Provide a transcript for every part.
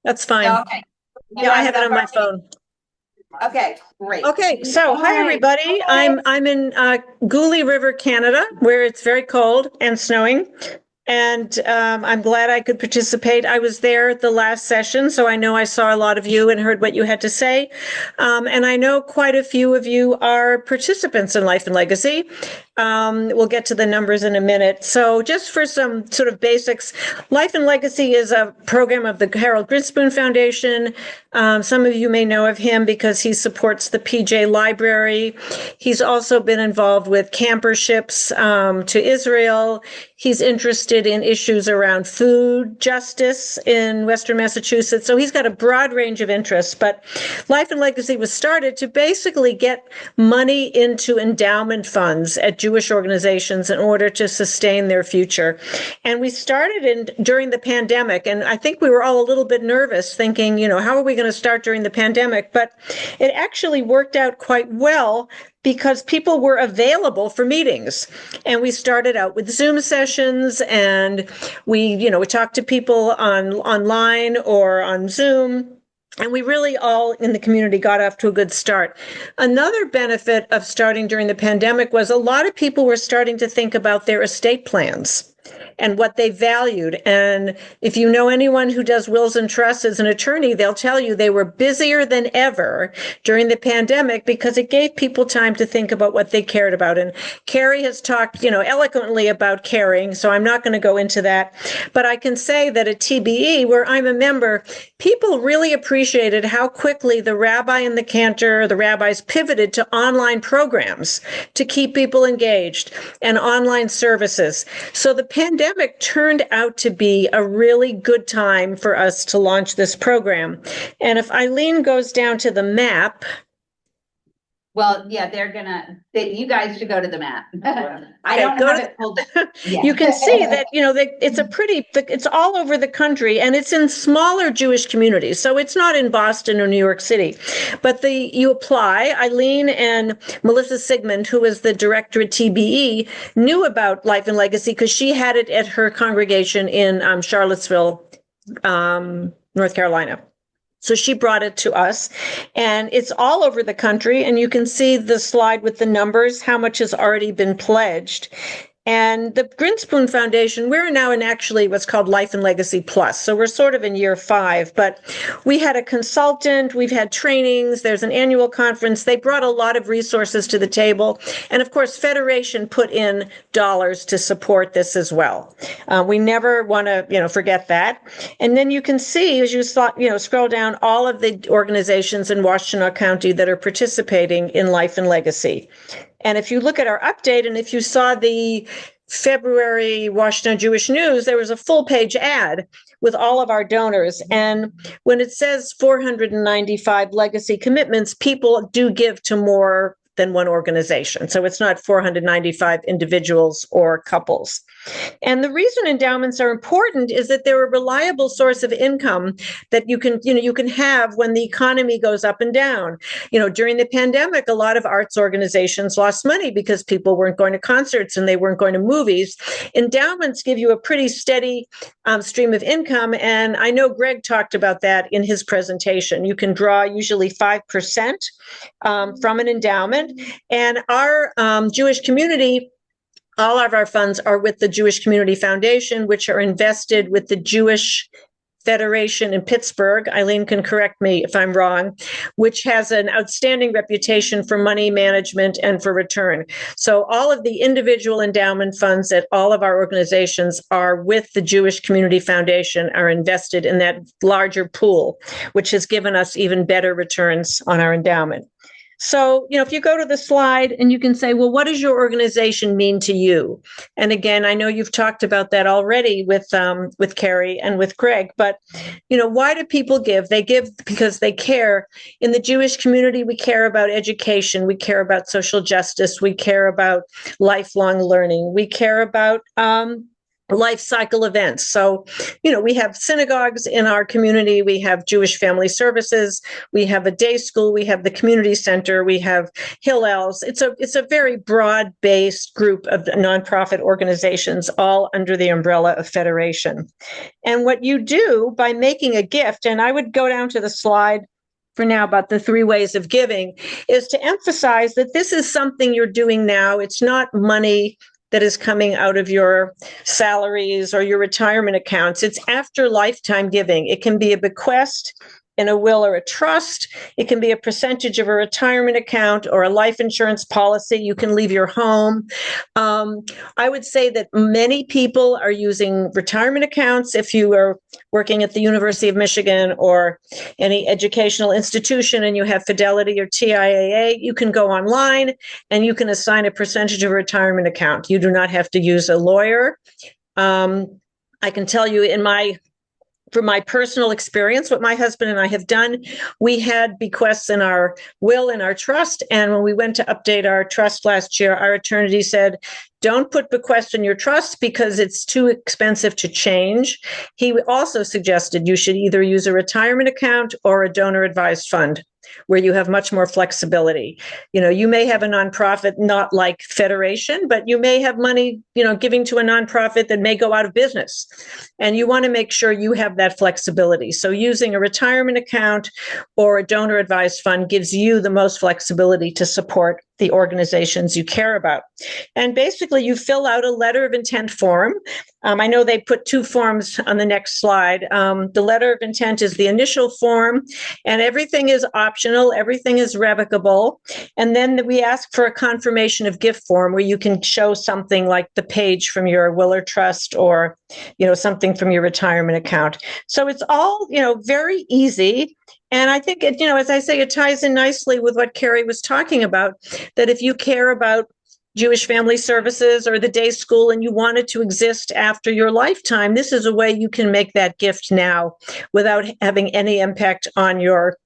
That's fine. Okay. Yeah, I have it on my phone. Okay, great. Okay, so hi right. everybody. I'm in Gully River, Canada, where it's very cold and snowing. And I'm glad I could participate. I was there at the last session, so I know I saw a lot of you and heard what you had to say. And I know quite a few of you are participants in Life and Legacy. We'll get to the numbers in a minute. So just for some sort of basics, Life and Legacy is a program of the Harold Grinspoon Foundation. Some of you may know of him because he supports the PJ Library. He's also been involved with camper ships to Israel. He's interested in issues around food justice in Western Massachusetts. So he's got a broad range of interests. But Life and Legacy was started to basically get money into endowment funds at Jewish organizations in order to sustain their future. And we started during the pandemic. And I think we were all a little bit nervous thinking, how are we going to start during the pandemic? But it actually worked out quite well because people were available for meetings. And we started out with Zoom sessions, and we talked to people online or on Zoom. And we really all in the community got off to a good start. Another benefit of starting during the pandemic was a lot of people were starting to think about their estate plans and what they valued. And if you know anyone who does wills and trusts as an attorney, they'll tell you they were busier than ever during the pandemic because it gave people time to think about what they cared about. And Carrie has talked, eloquently about caring, so I'm not going to go into that. But I can say that at TBE, where I'm a member, people really appreciated how quickly the rabbi and the cantor, the rabbis pivoted to online programs to keep people engaged and online services. So the pandemic turned out to be a really good time for us to launch this program. And if Eileen goes down to the map. Well, yeah, you guys should go to the map. I don't have it pulled up. Yeah. You can see that, it's all over the country, and it's in smaller Jewish communities. So it's not in Boston or New York City, but you apply. Eileen and Melissa Sigmund, who is the director at TBE, knew about Life and Legacy because she had it at her congregation in Charlottesville, North Carolina. So she brought it to us, and it's all over the country. And you can see the slide with the numbers, how much has already been pledged. And the Grinspoon Foundation, we're now in actually what's called Life and Legacy Plus. So we're sort of in year 5, but we had a consultant, we've had trainings, there's an annual conference. They brought a lot of resources to the table. And of course, Federation put in dollars to support this as well. We never want to, forget that. And then you can see, as you scroll down, all of the organizations in Washtenaw County that are participating in Life and Legacy. And if you look at our update, and if you saw the February Washtenaw Jewish News, there was a full-page ad with all of our donors. And when it says 495 legacy commitments, people do give to more than one organization. So it's not 495 individuals or couples. And the reason endowments are important is that they're a reliable source of income that you can have when the economy goes up and down. During the pandemic, a lot of arts organizations lost money because people weren't going to concerts and they weren't going to movies. Endowments give you a pretty steady stream of income. And I know Greg talked about that in his presentation. You can draw usually 5% from an endowment. And our Jewish community, all of our funds are with the Jewish Community Foundation, which are invested with the Jewish Federation in Pittsburgh. Eileen can correct me if I'm wrong, which has an outstanding reputation for money management and for return. So all of the individual endowment funds at all of our organizations are with the Jewish Community Foundation, are invested in that larger pool, which has given us even better returns on our endowment. So, if you go to the slide and you can say, well, what does your organization mean to you? And again, I know you've talked about that already with Carrie and with Greg, but, why do people give? They give because they care. In the Jewish community, we care about education. We care about social justice. We care about lifelong learning. We care about life cycle events. So, we have synagogues in our community, we have Jewish family services, we have a day school, we have the community center, we have Hillels. It's a very broad-based group of nonprofit organizations, all under the umbrella of Federation. And what you do by making a gift, and I would go down to the slide for now about the 3 ways of giving, is to emphasize that this is something you're doing now. It's not money that is coming out of your salaries or your retirement accounts. It's after lifetime giving. It can be a bequest in a will or a trust. It can be a percentage of a retirement account or a life insurance policy. You can leave your home. I would say that many people are using retirement accounts. If you are working at the University of Michigan or any educational institution and you have Fidelity or TIAA, you can go online and you can assign a percentage of a retirement account. You do not have to use a lawyer. I can tell you from my personal experience, what my husband and I have done, we had bequests in our will and our trust. And when we went to update our trust last year, our attorney said, don't put bequest in your trust because it's too expensive to change. He also suggested you should either use a retirement account or a donor advised fund, where you have much more flexibility. You may have a nonprofit not like Federation, but you may have money, giving to a nonprofit that may go out of business. And you want to make sure you have that flexibility. So using a retirement account or a donor advised fund gives you the most flexibility to support the organizations you care about. And basically, you fill out a letter of intent form. I know they put 2 forms on the next slide. The letter of intent is the initial form, and everything is optional, everything is revocable. And then we ask for a confirmation of gift form where you can show something like the page from your will or trust or, something from your retirement account. So it's all, very easy. And I think it, as I say, it ties in nicely with what Carrie was talking about, that if you care about Jewish family services or the day school and you want it to exist after your lifetime, this is a way you can make that gift now without having any impact on your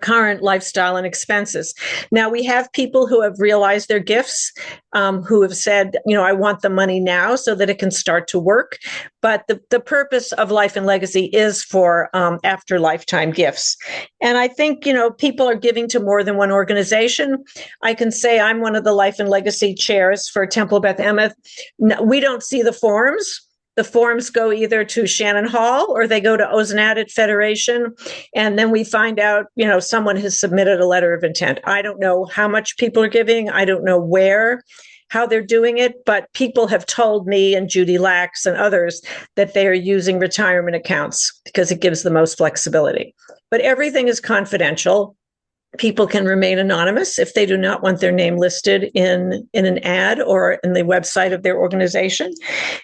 current lifestyle and expenses. Now, we have people who have realized their gifts, who have said, I want the money now so that it can start to work. But the purpose of Life and Legacy is for after lifetime gifts. And I think, people are giving to more than one organization. I can say I'm one of the Life and Legacy chairs for Temple Beth Emeth. We don't see the forms. The forms go either to Shannon Hall or they go to Oznat at Federation. And then we find out, someone has submitted a letter of intent. I don't know how much people are giving. I don't know how they're doing it, but people have told me and Judy Lax and others that they are using retirement accounts because it gives the most flexibility. But everything is confidential. People can remain anonymous if they do not want their name listed in an ad or in the website of their organization.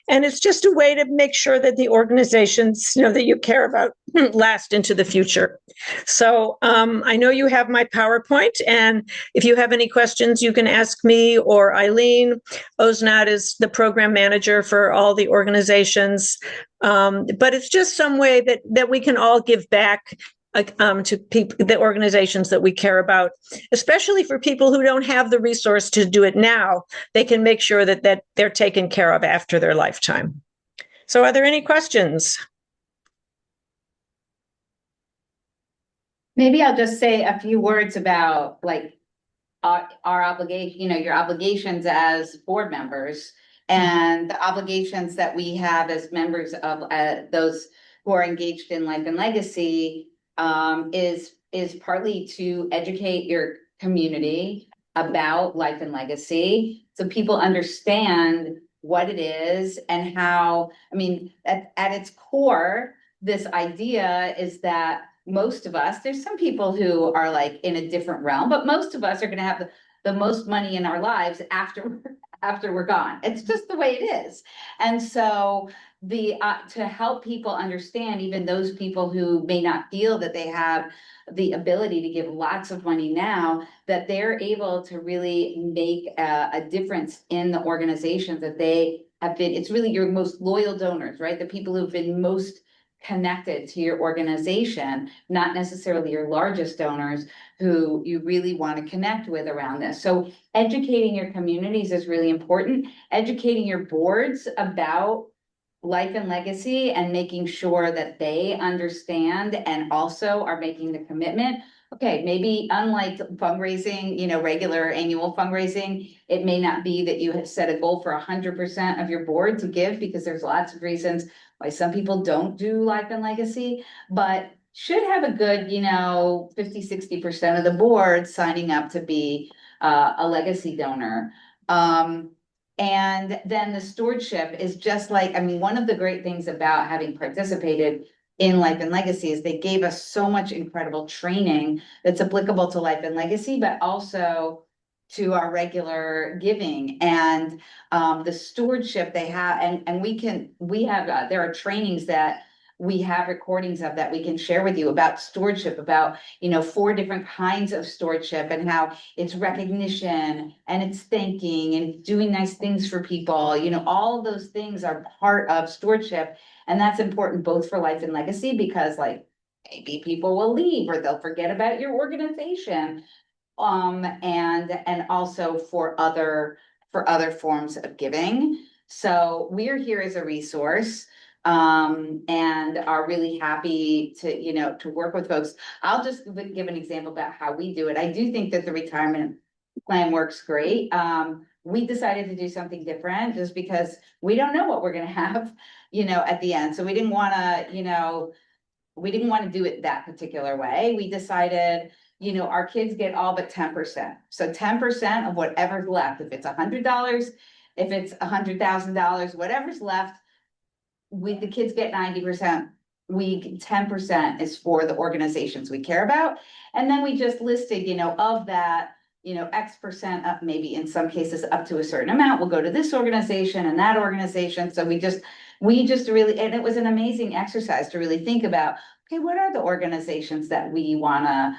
And it's just a way to make sure that the organizations, that you care about last into the future. So I know you have my PowerPoint, and if you have any questions, you can ask me or Eileen. Oznat is the program manager for all the organizations. But it's just some way that we can all give back to people, the organizations that we care about, especially for people who don't have the resource to do it now. They can make sure that they're taken care of after their lifetime. So are there any questions? Maybe I'll just say a few words about our obligation, your obligations as board members and the obligations that we have as members of those who are engaged in Life and Legacy. Is partly to educate your community about Life and Legacy so people understand what it is and how, at its core, this idea is that most of us, there's some people who are in a different realm, but most of us are going to have the most money in our lives after we're gone. It's just the way it is. And so to help people understand, even those people who may not feel that they have the ability to give lots of money now, that they're able to really make a difference in the organizations that they have been. It's really your most loyal donors, right? The people who've been most connected to your organization, not necessarily your largest donors who you really want to connect with around this. So educating your communities is really important. Educating your boards about life and legacy and making sure that they understand and also are making the commitment. Okay, maybe unlike fundraising, regular annual fundraising, it may not be that you have set a goal for 100% of your board to give, because there's lots of reasons why some people don't do life and legacy, but should have a good, 50-60% of the board signing up to be a legacy donor. And then the stewardship is just like, one of the great things about having participated in Life and Legacy is they gave us so much incredible training that's applicable to Life and Legacy, but also to our regular giving. And the stewardship they have, and we have, there are trainings that we have recordings of that we can share with you about stewardship, about, 4 different kinds of stewardship, and how it's recognition and it's thanking and doing nice things for people. All of those things are part of stewardship. And that's important both for life and legacy, because maybe people will leave or they'll forget about your organization. And also for other forms of giving. So we're here as a resource, and are really happy to work with folks. I'll just give an example about how we do it. I do think that the retirement plan works great. We decided to do something different just because we don't know what we're gonna have, at the end. So we didn't wanna do it that particular way. We decided, our kids get all but 10%. So 10% of whatever's left, if it's $100, if it's $100,000, whatever's left, the kids get 90%. 10% is for the organizations we care about. And then we just listed, of that, X percent up, maybe in some cases up to a certain amount will go to this organization and that organization. So we just really, and it was an amazing exercise to really think about, okay, what are the organizations that we want to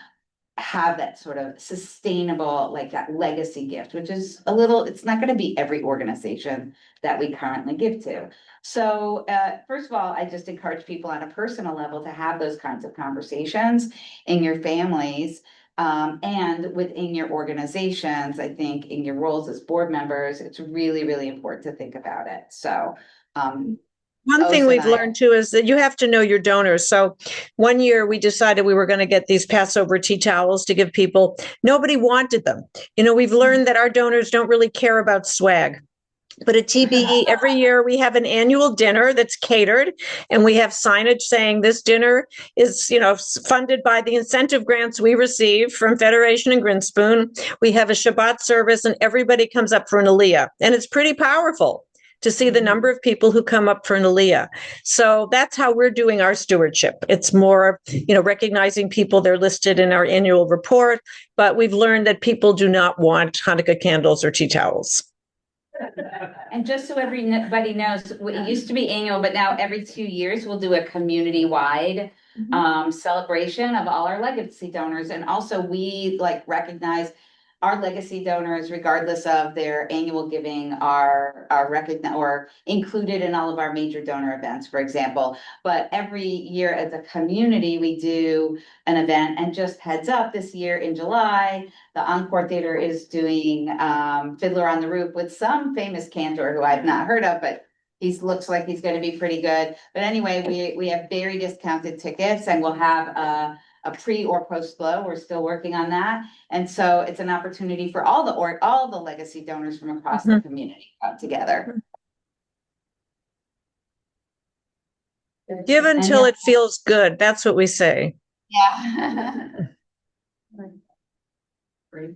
have that sort of sustainable, like that legacy gift, which is it's not going to be every organization that we currently give to. So first of all, I just encourage people on a personal level to have those kinds of conversations in your families, and within your organizations. I think in your roles as board members, it's really, really important to think about it. So one thing we've learned too is that you have to know your donors. So one year we decided we were going to get these Passover tea towels to give people. Nobody wanted them. We've learned that our donors don't really care about swag. But at TBE, every year we have an annual dinner that's catered, and we have signage saying this dinner is, funded by the incentive grants we receive from Federation and Grinspoon. We have a Shabbat service, and everybody comes up for an aliyah, and it's pretty powerful to see the number of people who come up for an aliyah. So that's how we're doing our stewardship. It's more, recognizing people. They're listed in our annual report, but we've learned that people do not want Hanukkah candles or tea towels. And just so everybody knows, it used to be annual, but now every 2 years we'll do a community-wide celebration of all our legacy donors. And also we recognize our legacy donors, regardless of their annual giving, are recognized or included in all of our major donor events, for example. But every year as a community, we do an event. And just heads up, this year in July, the Encore Theater is doing Fiddler on the Roof with some famous cantor who I've not heard of, but he looks like he's going to be pretty good. But anyway, we have very discounted tickets, and we'll have a pre or post flow. We're still working on that. And so it's an opportunity for all the legacy donors from across the community come together. Give until it feels good. That's what we say. Yeah.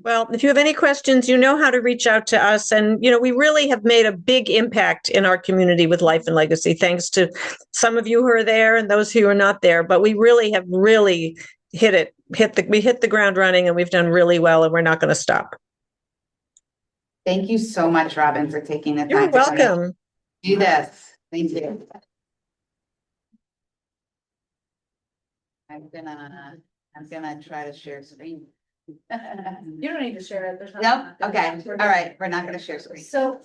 Well, if you have any questions, you know how to reach out to us. And, we really have made a big impact in our community with Life and Legacy, thanks to some of you who are there and those who are not there. But we really have we hit the ground running, and we've done really well, and we're not going to stop. Thank you so much, Robin, for taking the time. You're welcome. Do this. Thank you. I'm gonna try to share screen. You don't need to share it. There's Nope. Okay. All right. We're not going to share screen. So